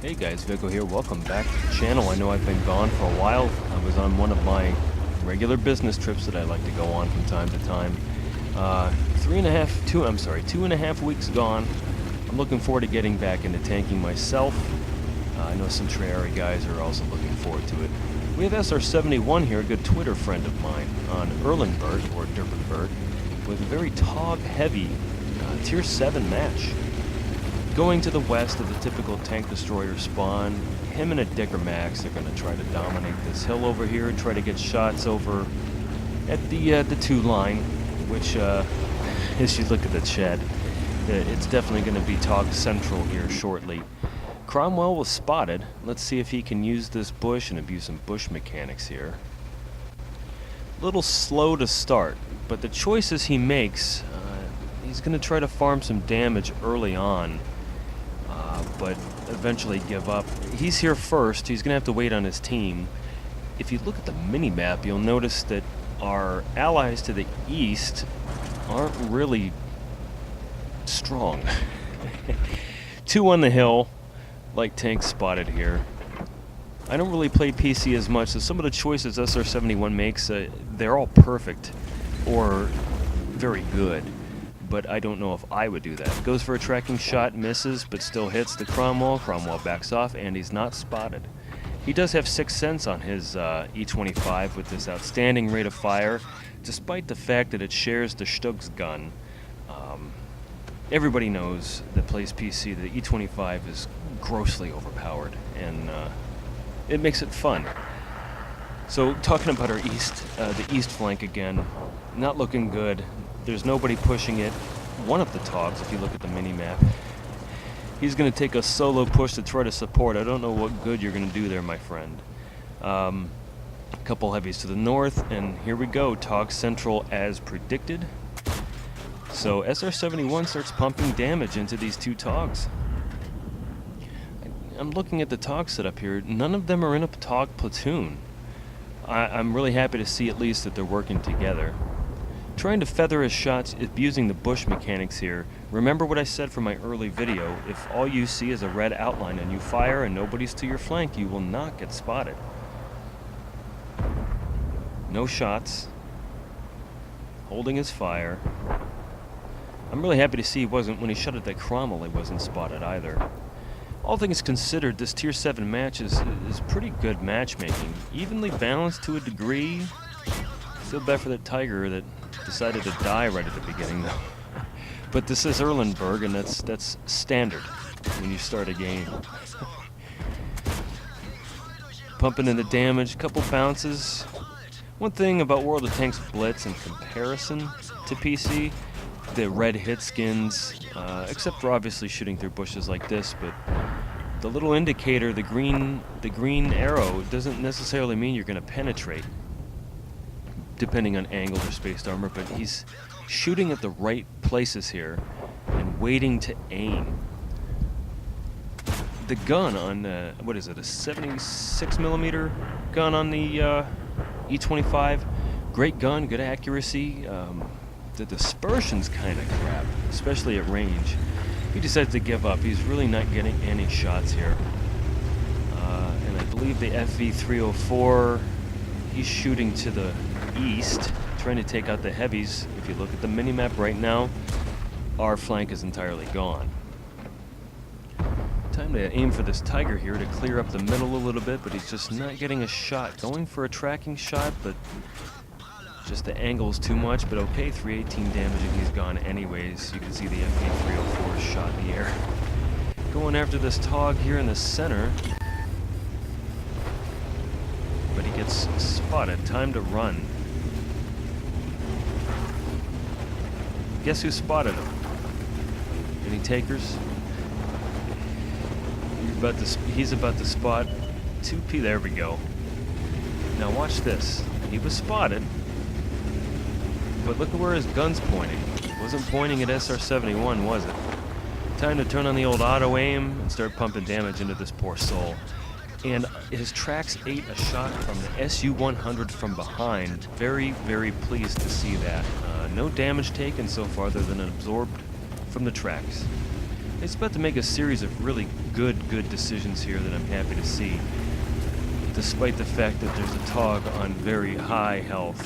Hey guys, Vico here. Welcome back to the channel. I know I've been gone for a while. I was on one of my regular business trips that I like to go on from time to time. 2.5 weeks gone. I'm looking forward to getting back into tanking myself. I know some Triarii guys are also looking forward to it. We have SR-71 here, a good Twitter friend of mine, on Erlenberg, or Durbanberg, with a very TOG-heavy Tier 7 match. Going to the west of the typical tank destroyer spawn, him and a Dicker Max are going to try to dominate this hill over here and try to get shots over at the 2 line, which, as you look at the chat, it's definitely going to be TOG Central here shortly. Cromwell was spotted. Let's see if he can use this bush and abuse some bush mechanics here. A little slow to start, but the choices he makes, he's going to try to farm some damage early on. But eventually give up. He's here first. He's going to have to wait on his team. If you look at the mini-map, you'll notice that our allies to the east aren't really strong. 2 on the hill, like tanks spotted here. I don't really play PC as much, so some of the choices SR-71 makes, they're all perfect or very good. But I don't know if I would do that. Goes for a tracking shot, misses, but still hits the Cromwell. Cromwell backs off, and he's not spotted. He does have 6th Sense on his E25 with this outstanding rate of fire, despite the fact that it shares the Stug's gun. Everybody knows that plays PC that the E25 is grossly overpowered, and it makes it fun. So, talking about our the east flank again, not looking good. There's nobody pushing it. One of the TOGs, if you look at the mini-map, he's going to take a solo push to try to support. I don't know what good you're going to do there, my friend. A couple heavies to the north, and here we go. TOG Central as predicted. So SR-71 starts pumping damage into these 2 TOGs. I'm looking at the TOG setup here. None of them are in a TOG platoon. I'm really happy to see at least that they're working together. Trying to feather his shots, abusing the bush mechanics here. Remember what I said from my early video. If all you see is a red outline and you fire and nobody's to your flank, you will not get spotted. No shots. Holding his fire. I'm really happy to see he wasn't, when he shot at that Cromwell, he wasn't spotted either. All things considered, this Tier 7 match is pretty good matchmaking. Evenly balanced to a degree. Feel bad for that Tiger that decided to die right at the beginning, though. But this is Erlenberg, and that's standard when you start a game. Pumping in the damage, couple bounces. One thing about World of Tanks Blitz in comparison to PC, the red hit skins, except for obviously shooting through bushes like this, but the little indicator, the green arrow, doesn't necessarily mean you're going to penetrate, depending on angled or spaced armor, but he's shooting at the right places here and waiting to aim. The gun on, what is it, a 76mm gun on the E25? Great gun, good accuracy. The dispersion's kind of crap, especially at range. He decides to give up. He's really not getting any shots here. And I believe the FV-304, he's shooting to the east, trying to take out the heavies. If you look at the minimap right now, our flank is entirely gone. Time to aim for this Tiger here to clear up the middle a little bit, but he's just not getting a shot. Going for a tracking shot, but just the angle's too much. But okay, 318 damage and he's gone anyways. You can see the FV-304 shot in the air. Going after this TOG here in the center. But he gets spotted. Time to run. guess who spotted him? Any takers? He's about to spot 2P. There we go. Now watch this. He was spotted, but look at where his gun's pointing. It wasn't pointing at SR-71, was it? Time to turn on the old auto aim and start pumping damage into this poor soul. And his tracks ate a shot from the SU-100 from behind. Very, very pleased to see that. No damage taken so far other than absorbed from the tracks. He's about to make a series of really good decisions here that I'm happy to see. Despite the fact that there's a Tog on very high health.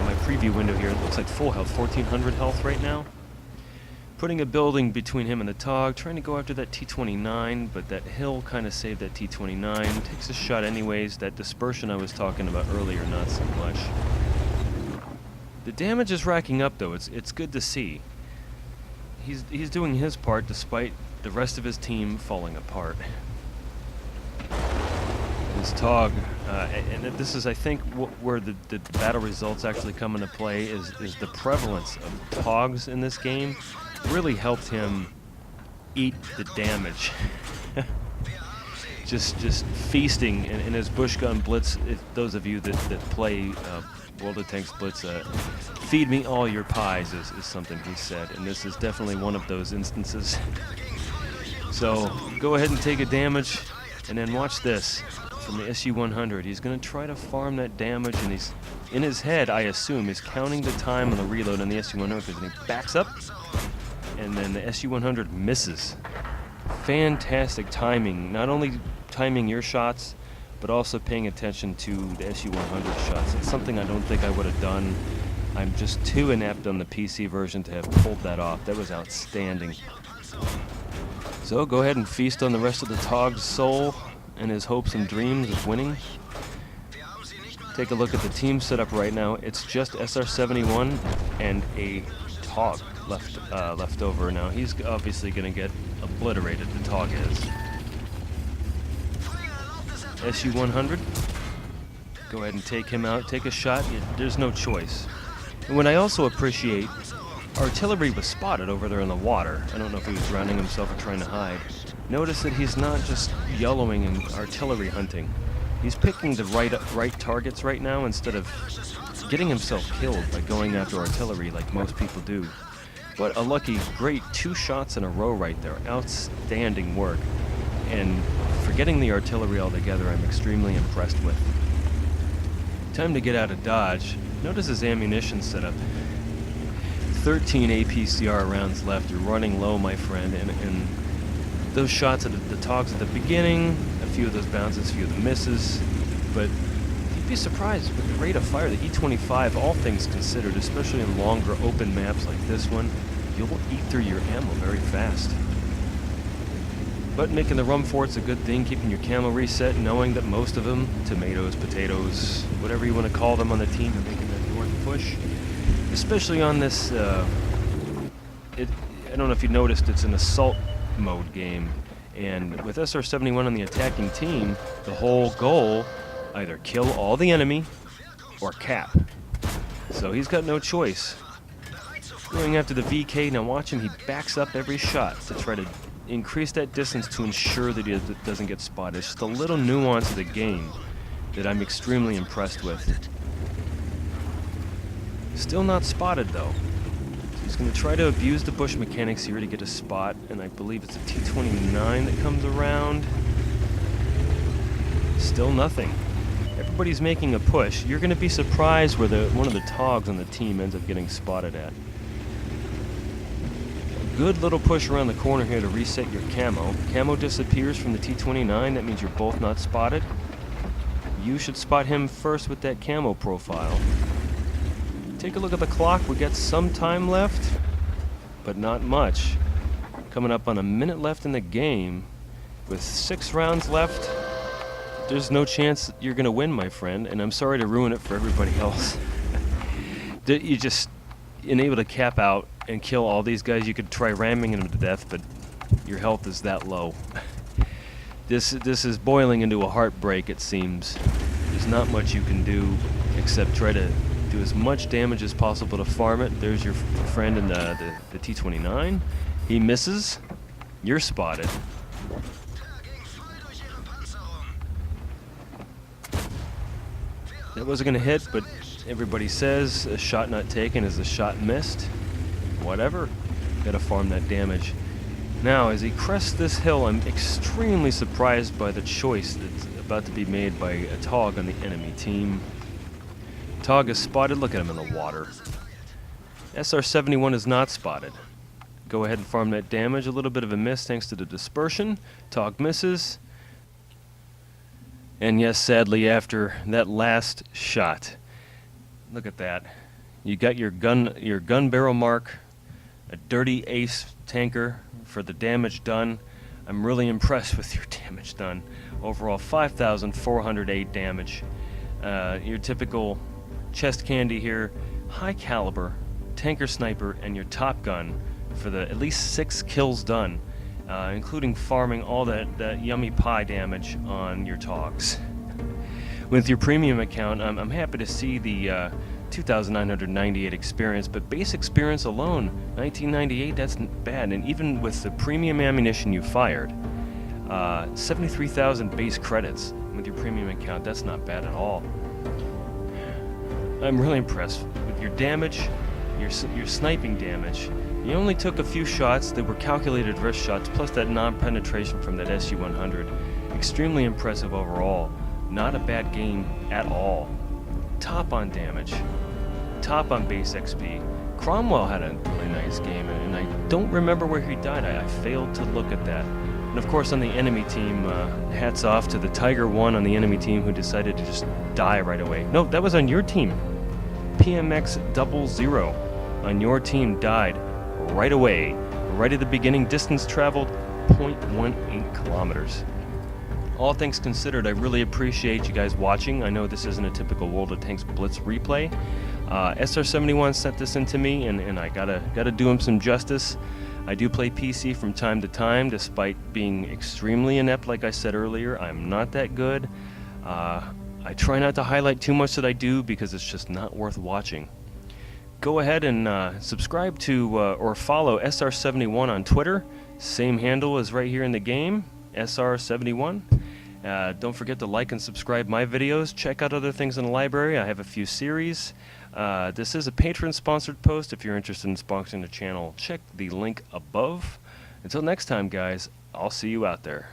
My preview window here, it looks like full health, 1400 health right now. Putting a building between him and the Tog, trying to go after that T-29, but that hill kind of saved that T-29. Takes a shot anyways. That dispersion I was talking about earlier, not so much. The damage is racking up though, it's good to see. He's doing his part despite the rest of his team falling apart. This Tog, and this is, I think, where the battle results actually come into play, is the prevalence of Togs in this game really helped him eat the damage. just feasting in his bush gun Blitz. If those of you that play World of Tanks Blitz, feed me all your pies is something he said, and this is definitely one of those instances. So go ahead and take a damage, and then watch this from the SU-100. He's going to try to farm that damage, and he's, in his head, I assume, he's counting the time on the reload on the SU-100, and he backs up, and then the SU-100 misses. Fantastic timing, not only timing your shots, but also paying attention to the SU-100 shots. It's something I don't think I would have done. I'm just too inept on the PC version to have pulled that off. That was outstanding. So go ahead and feast on the rest of the Tog's soul and his hopes and dreams of winning. Take a look at the team setup right now. It's just SR-71 and a Tog left over now. He's obviously going to get obliterated, the Tog is. SU-100, go ahead and take him out, take a shot. There's no choice. And what I also appreciate, artillery was spotted over there in the water. I don't know if he was drowning himself or trying to hide. Notice that he's not just yellowing and artillery hunting. He's picking the right targets right now instead of getting himself killed by going after artillery like most people do. But a lucky, great 2 shots in a row right there. Outstanding work. And forgetting the artillery altogether, I'm extremely impressed with. Time to get out of dodge. Notice his ammunition setup. 13 APCR rounds left. You're running low, my friend, and those shots at the Togs at the beginning, a few of those bounces, a few of the misses, but you'd be surprised with the rate of fire. The E-25, all things considered, especially in longer open maps like this one, you'll eat through your ammo very fast. But making the run for it's a good thing, keeping your camo reset, knowing that most of them, tomatoes, potatoes, whatever you want to call them on the team, are making that north push. Especially on this, I don't know if you noticed, it's an assault mode game. And with SR-71 on the attacking team, the whole goal, either kill all the enemy or cap. So he's got no choice. Going after the VK, now watch him, he backs up every shot to try to increase that distance to ensure that he doesn't get spotted. It's just a little nuance of the game that I'm extremely impressed with. Still not spotted though. So he's going to try to abuse the bush mechanics here to get a spot, and I believe it's a T-29 that comes around. Still nothing. Everybody's making a push. You're going to be surprised where one of the Togs on the team ends up getting spotted at. Good little push around the corner here to reset your camo. Camo disappears from the T-29, that means you're both not spotted. You should spot him first with that camo profile. Take a look at the clock, we got some time left, but not much. Coming up on a minute left in the game, with 6 rounds left, there's no chance you're gonna win, my friend, and I'm sorry to ruin it for everybody else. You just able to cap out and kill all these guys. You could try ramming them to death, but your health is that low. This is boiling into a heartbreak, it seems. There's not much you can do except try to Do as much damage as possible to farm it. There's your friend in the T-29. He misses. You're spotted. That wasn't going to hit, but everybody says a shot not taken is a shot missed. Whatever. Gotta farm that damage. Now, as he crests this hill, I'm extremely surprised by the choice that's about to be made by a Tog on the enemy team. Tog is spotted. Look at him in the water. SR-71 is not spotted. Go ahead and farm that damage. A little bit of a miss thanks to the dispersion. Tog misses. And yes, sadly, after that last shot, look at that. You got your gun barrel mark, a dirty ace tanker for the damage done. I'm really impressed with your damage done. Overall, 5,408 damage. Your typical chest candy here, high caliber, tanker sniper, and your top gun for the at least 6 kills done, including farming all that yummy pie damage on your Togs. With your premium account, I'm happy to see the 2,998 experience, but base experience alone, 1998, that's bad. And even with the premium ammunition you fired, 73,000 base credits with your premium account, that's not bad at all. I'm really impressed with your damage, your sniping damage. You only took a few shots that were calculated risk shots, plus that non-penetration from that SU-100. Extremely impressive overall. Not a bad game at all. Top on damage. Top on base XP. Cromwell had a really nice game, and I don't remember where he died. I failed to look at that. And of course on the enemy team, hats off to the Tiger 1 on the enemy team who decided to just die right away. No, that was on your team. PMX00 on your team died right away. Right at the beginning, distance traveled 0.18 kilometers. All things considered, I really appreciate you guys watching. I know this isn't a typical World of Tanks Blitz replay. SR-71 sent this in to me, and I gotta do him some justice. I do play PC from time to time, despite being extremely inept. Like I said earlier, I'm not that good. I try not to highlight too much that I do because it's just not worth watching. Go ahead and subscribe to or follow SR-71 on Twitter. Same handle as right here in the game, SR-71. Don't forget to like and subscribe my videos. Check out other things in the library. I have a few series. This is a patron-sponsored post. If you're interested in sponsoring the channel, check the link above. Until next time, guys, I'll see you out there.